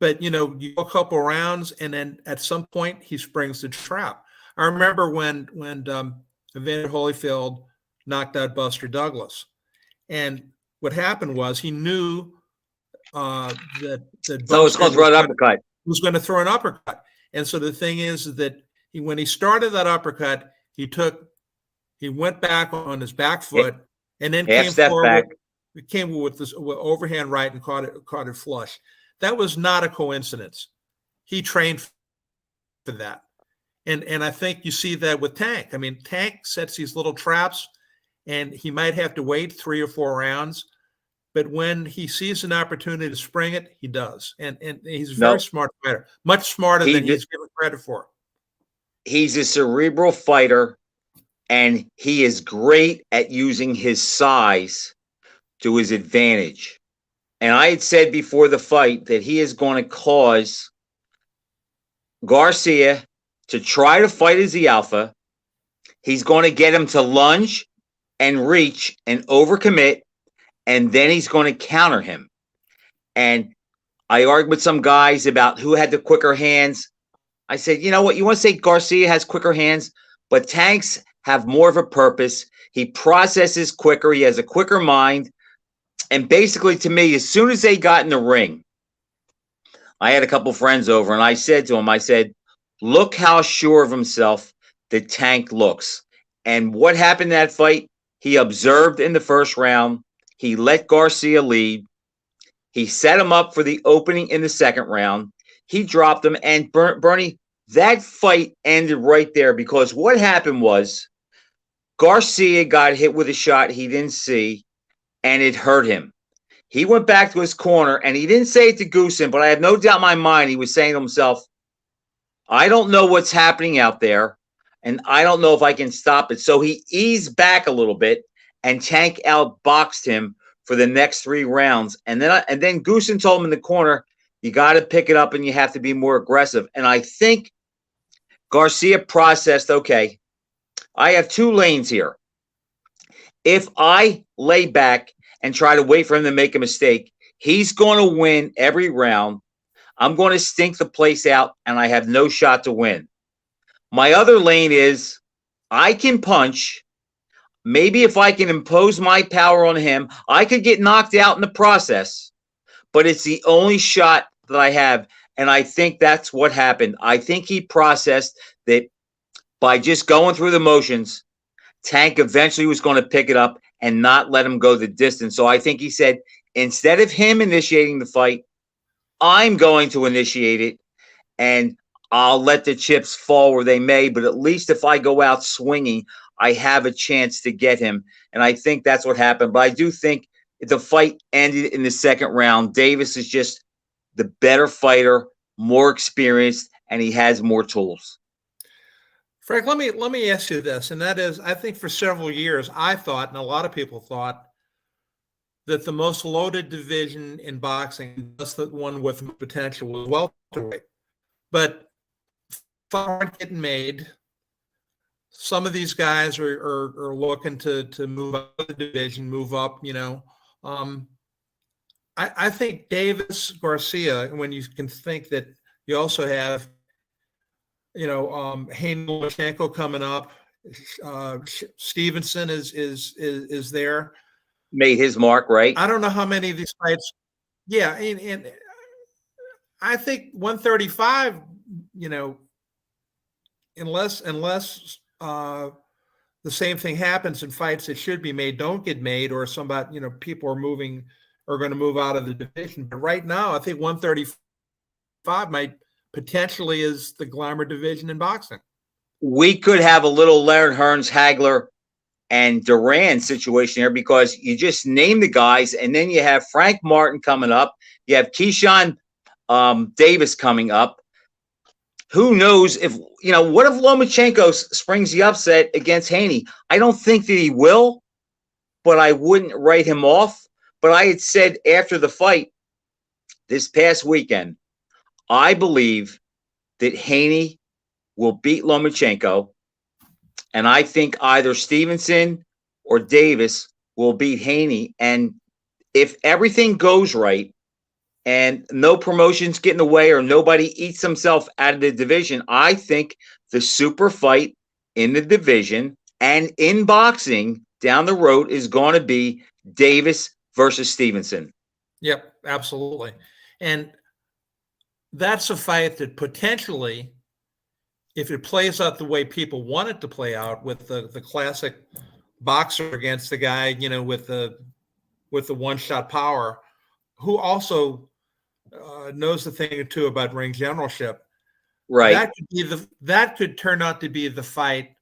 Speaker 4: But, you go a couple rounds, and then at some point he springs the trap. I remember when Evander Holyfield knocked out Buster Douglas. And what happened was he knew that Buster was going to throw an uppercut. And so the thing is that when he started that uppercut, he went back on his back foot and then came forward. It came with this overhand right and caught it flush. That was not a coincidence. He trained for that. And I think you see that with Tank. I mean, Tank sets these little traps, and he might have to wait 3 or 4 rounds. But when he sees an opportunity to spring it, he does. And he's a very smart fighter, much smarter than he's given credit for.
Speaker 3: He's a cerebral fighter, and he is great at using his size to his advantage. And I had said before the fight that he is going to cause Garcia to try to fight as the alpha. He's going to get him to lunge and reach and overcommit, and then he's going to counter him. And I argued with some guys about who had the quicker hands. I said, you know what? You want to say Garcia has quicker hands, but Tanks have more of a purpose. He processes quicker. He has a quicker mind. And basically, to me, as soon as they got in the ring, I had a couple friends over, and I said to him, I said, look how sure of himself the Tank looks. And what happened in that fight? He observed in the first round. He let Garcia lead. He set him up for the opening in the second round. He dropped him. And Bernie, that fight ended right there, because what happened was Garcia got hit with a shot he didn't see, and it hurt him. He went back to his corner, and he didn't say it to Goosen, but I have no doubt in my mind he was saying to himself, I don't know what's happening out there, and I don't know if I can stop it. So he eased back a little bit, and Tank outboxed him for the next 3 rounds. And then Goosen told him in the corner, you got to pick it up and you have to be more aggressive. And I think Garcia processed, okay, I have 2 lanes here. If I lay back and try to wait for him to make a mistake, he's going to win every round. I'm going to stink the place out, and I have no shot to win. My other lane is I can punch. Maybe if I can impose my power on him, I could get knocked out in the process, but it's the only shot that I have. And I think that's what happened. I think he processed that by just going through the motions, Tank eventually was going to pick it up and not let him go the distance. So I think he said, instead of him initiating the fight, I'm going to initiate it, and I'll let the chips fall where they may. But at least if I go out swinging, I have a chance to get him. And I think that's what happened. But I do think the fight ended in the second round. Davis is just the better fighter, more experienced, and he has more tools.
Speaker 4: Frank, let me ask you this, and that is, I think for several years I thought, and a lot of people thought, that the most loaded division in boxing, that's the one with potential, was welterweight. But aren't getting made. Some of these guys are looking to move up the division, move up. I think Davis, Garcia, when you can think that you also have, Haney Lomachenko coming up, Stevenson is there.
Speaker 3: Made his mark, right?
Speaker 4: I don't know how many of these fights. Yeah, and I think 135. Unless the same thing happens in fights that should be made don't get made, or somebody, people are going to move out of the division. But right now, I think 135 might potentially is the glamour division in boxing.
Speaker 3: We could have a little Leonard Hearns, Hagler, and Duran situation here, because you just name the guys, and then you have Frank Martin coming up. You have Keyshawn Davis coming up. Who knows if, what if Lomachenko springs the upset against Haney? I don't think that he will, but I wouldn't write him off. But I had said after the fight this past weekend, I believe that Haney will beat Lomachenko, and I think either Stevenson or Davis will beat Haney. And if everything goes right and no promotions get in the way or nobody eats himself out of the division, I think the super fight in the division and in boxing down the road is going to be Davis versus Stevenson.
Speaker 4: Yep, absolutely. And that's a fight that potentially, if it plays out the way people want it to play out, with the classic boxer against the guy, with the one-shot power, who also knows the thing or two about ring generalship,
Speaker 3: right?
Speaker 4: That could turn out to be the fight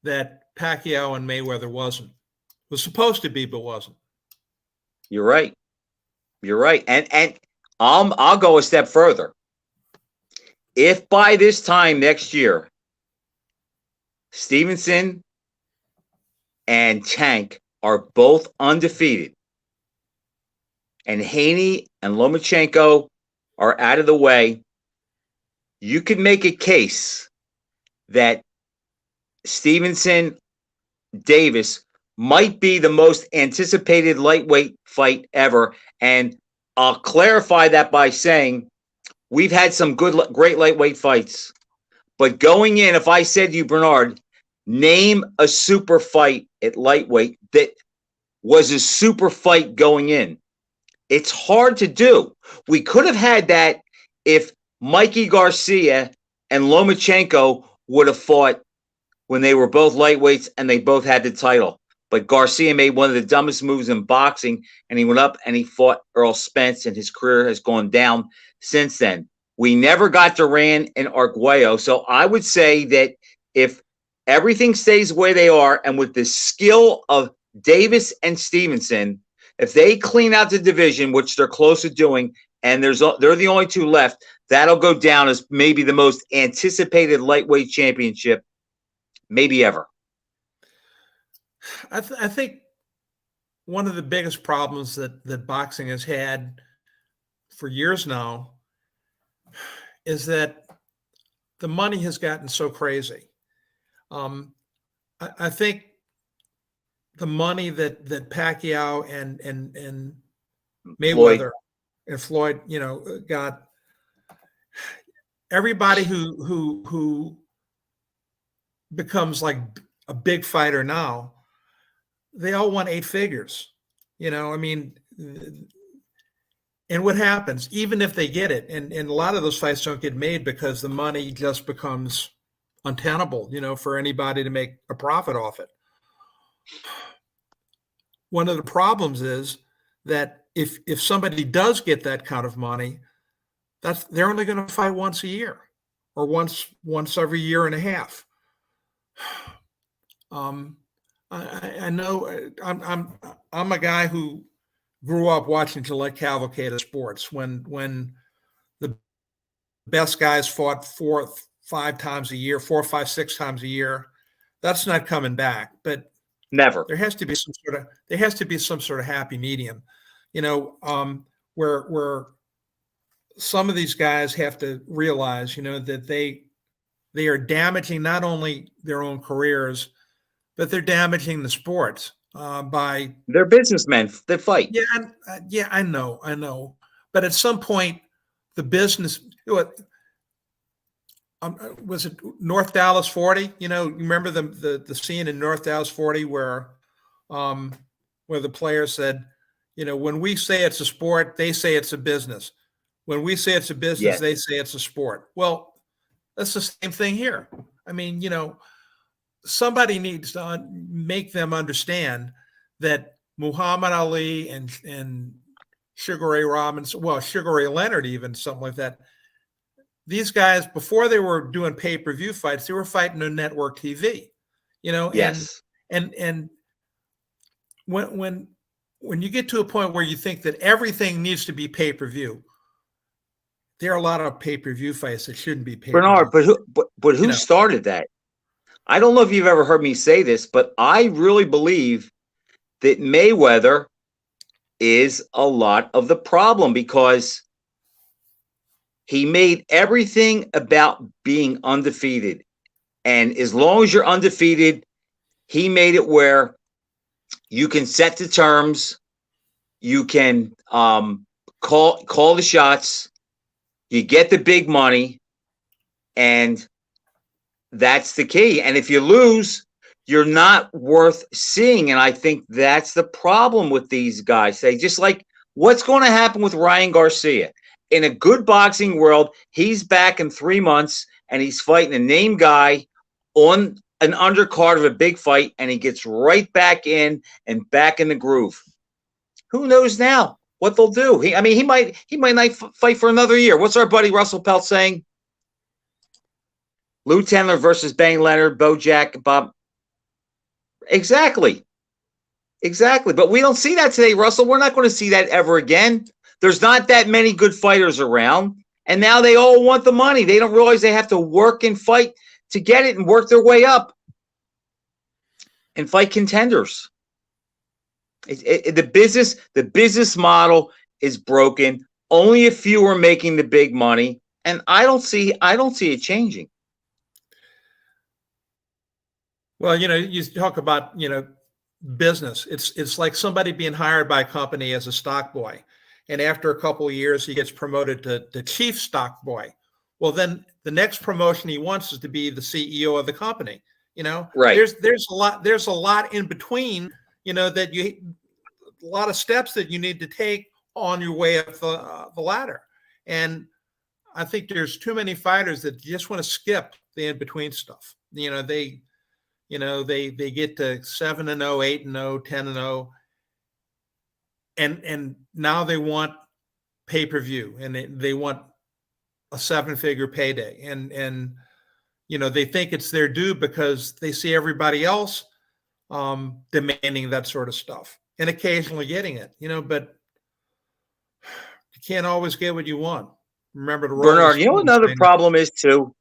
Speaker 4: that Pacquiao and Mayweather was supposed to be, but wasn't.
Speaker 3: You're right. And I'll go a step further. If by this time next year, Stevenson and Tank are both undefeated, and Haney and Lomachenko are out of the way, you could make a case that Stevenson Davis might be the most anticipated lightweight fight ever. And I'll clarify that by saying we've had some great lightweight fights. But going in, if I said to you, Bernard, name a super fight at lightweight that was a super fight going in, it's hard to do. We could have had that if Mikey Garcia and Lomachenko would have fought when they were both lightweights and they both had the title. But Garcia made one of the dumbest moves in boxing, and he went up and he fought Earl Spence, and his career has gone down since then. We never got Duran and Arguello. So I would say that if everything stays the way they are, and with the skill of Davis and Stevenson, if they clean out the division, which they're close to doing, and they're the only two left, that'll go down as maybe the most anticipated lightweight championship maybe ever.
Speaker 4: I think one of the biggest problems that boxing has had for years now is that the money has gotten so crazy. I think the money that Pacquiao and Mayweather and Floyd, got, everybody who becomes like a big fighter now, they all want 8 figures. And what happens, even if they get it, and a lot of those fights don't get made because the money just becomes untenable, for anybody to make a profit off it. One of the problems is that if somebody does get that kind of money, they're only going to fight once a year or once every year and a half. I know I'm a guy who grew up watching Gillette Cavalcade of sports when the best guys fought 4, 5 times a year, 4, 5, 6 times a year. That's not coming back, but
Speaker 3: never.
Speaker 4: There has to be some sort of happy medium, where some of these guys have to realize, that they are damaging not only their own careers, but they're damaging the sport by.
Speaker 3: They're businessmen. They fight.
Speaker 4: Yeah, I know. But at some point, the business. Was it North Dallas 40? You remember the scene in North Dallas 40 where the player said, when we say it's a sport, they say it's a business. When we say it's a business,
Speaker 3: Yes.
Speaker 4: They say it's a sport. Well, that's the same thing here. Somebody needs to make them understand that Muhammad Ali and Sugar Ray Robinson, Sugar Ray Leonard, even something like that. These guys, before they were doing pay-per-view fights, they were fighting on network TV,
Speaker 3: Yes.
Speaker 4: And when you get to a point where you think that everything needs to be pay-per-view, there are a lot of pay-per-view fights that shouldn't be pay-per-view.
Speaker 3: Bernard, but who started that? I don't know if you've ever heard me say this, but I really believe that Mayweather is a lot of the problem because he made everything about being undefeated. And as long as you're undefeated, he made it where you can set the terms, you can call the shots, you get the big money, and that's the key. And if you lose, you're not worth seeing. And I think that's the problem with these guys. They just like, what's going to happen with Ryan Garcia? In a good boxing world, he's back in 3 months and he's fighting a named guy on an undercard of a big fight, and he gets right back in and back in the groove. Who knows now what they'll do? He might not fight for another year. What's our buddy Russell Pelt saying? Lou Tendler versus Bang Leonard, Bojack, Bob. Exactly. But we don't see that today, Russell. We're not going to see that ever again. There's not that many good fighters around, and now they all want the money. They don't realize they have to work and fight to get it and work their way up and fight contenders. The business model is broken. Only a few are making the big money, and I don't see it changing.
Speaker 4: Well, you talk about, business. It's like somebody being hired by a company as a stock boy. and after a couple of years, he gets promoted to chief stock boy. Well, then the next promotion he wants is to be the CEO of the company.
Speaker 3: Right.
Speaker 4: There's a lot in between, that a lot of steps that you need to take on your way up the ladder. And I think there's too many fighters that just want to skip the in-between stuff. They get to 7-0, 8-0, 10-0, and now they want pay-per-view, and they want a 7-figure payday, and they think it's their due because they see everybody else demanding that sort of stuff and occasionally getting it, but you can't always get what you want. Remember to
Speaker 3: Bernard, another problem is too,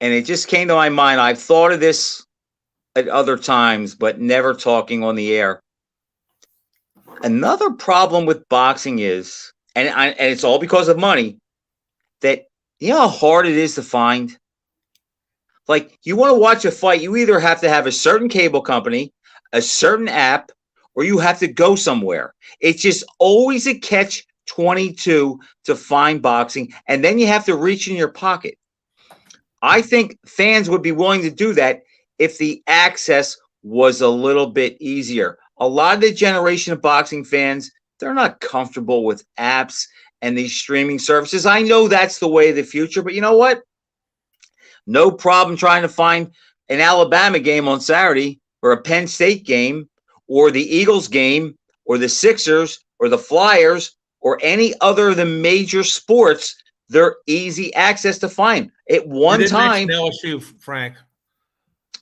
Speaker 3: and it just came to my mind. I've thought of this at other times, but never talking on the air. Another problem with boxing is, and it's all because of money, that how hard it is to find. Like, you want to watch a fight, you either have to have a certain cable company, a certain app, or you have to go somewhere. It's just always a catch-22 to find boxing, and then you have to reach in your pocket. I think fans would be willing to do that if the access was a little bit easier. A lot of the generation of boxing fans, they're not comfortable with apps and these streaming services. I know that's the way of the future, but you know what? No problem trying to find an Alabama game on Saturday, or a Penn State game, or the Eagles game, or the Sixers, or the Flyers, or any other of the major sports. They're easy access to find. At one time,
Speaker 4: LSU, Frank.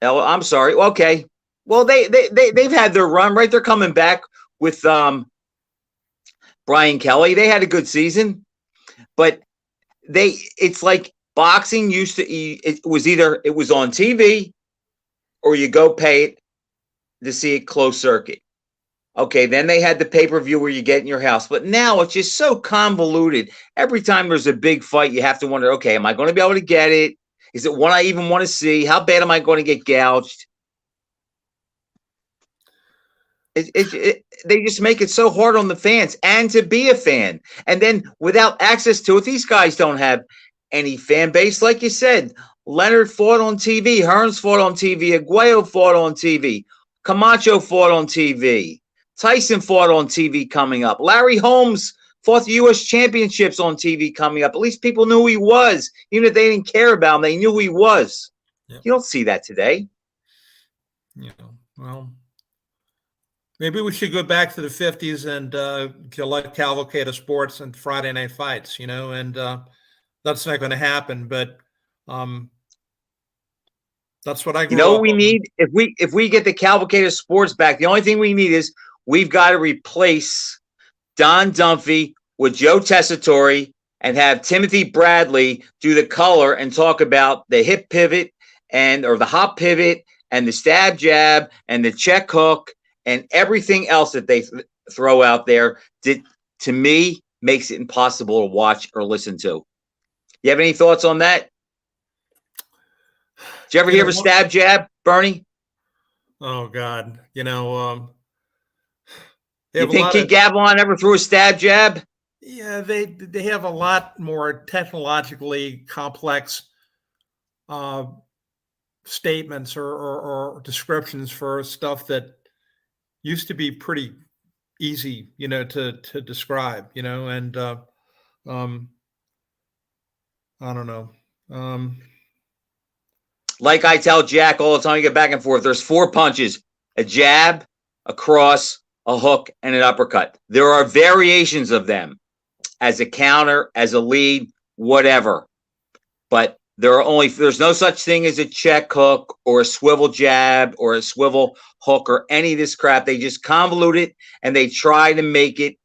Speaker 3: I'm sorry. Okay. Well, they've had their run, right? They're coming back with Brian Kelly. They had a good season, but it's like boxing used to. It was on TV, or you go pay it to see it closed circuit. Okay, then they had the pay-per-view where you get in your house. But now it's just so convoluted. Every time there's a big fight, you have to wonder, okay, am I going to be able to get it? Is it one I even want to see? How bad am I going to get gouged? They just make it so hard on the fans and to be a fan. And then without access to it, these guys don't have any fan base. Like you said, Leonard fought on TV. Hearns fought on TV. Aguayo fought on TV. Camacho fought on TV. Tyson fought on TV coming up. Larry Holmes fought the U.S. championships on TV coming up. At least people knew who he was. Even if they didn't care about him, they knew who he was. Yeah. You don't see that today.
Speaker 4: Well, maybe we should go back to the 50s and like cavalcade of sports and Friday night fights, and that's not going to happen. But that's what I grew up
Speaker 3: what we need? If we get the cavalcade of sports back, the only thing we need is we've got to replace Don Dunphy with Joe Tessitore and have Timothy Bradley do the color and talk about the hip pivot or the hop pivot and the stab jab and the check hook and everything else that they throw out there. To me, makes it impossible to watch or listen to. You have any thoughts on that? Did you ever hear of a stab jab, Bernie?
Speaker 4: Oh God,
Speaker 3: you think Kid Gavilan ever threw a stab jab?
Speaker 4: Yeah, they have a lot more technologically complex statements or descriptions for stuff that used to be pretty easy, to describe, and I don't know.
Speaker 3: Like I tell Jack all the time, you get back and forth. There's 4 punches: a jab, a cross, a hook, and an uppercut. There are variations of them as a counter, as a lead, whatever. But there's no such thing as a check hook or a swivel jab or a swivel hook or any of this crap. They just convolute it and they try to make it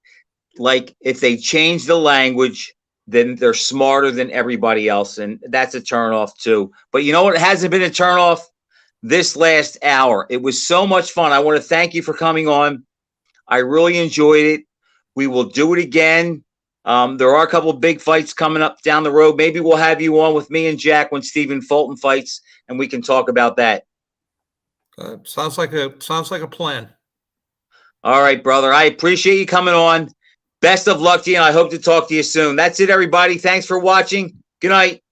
Speaker 3: like if they change the language, then they're smarter than everybody else. And that's a turnoff too. But you know what? It hasn't been a turnoff this last hour. It was so much fun. I want to thank you for coming on. I really enjoyed it. We will do it again. There are a couple of big fights coming up down the road. Maybe we'll have you on with me and Jack when Stephen Fulton fights, and we can talk about that.
Speaker 4: Sounds like a plan.
Speaker 3: All right, brother. I appreciate you coming on. Best of luck to you, and I hope to talk to you soon. That's it, everybody. Thanks for watching. Good night.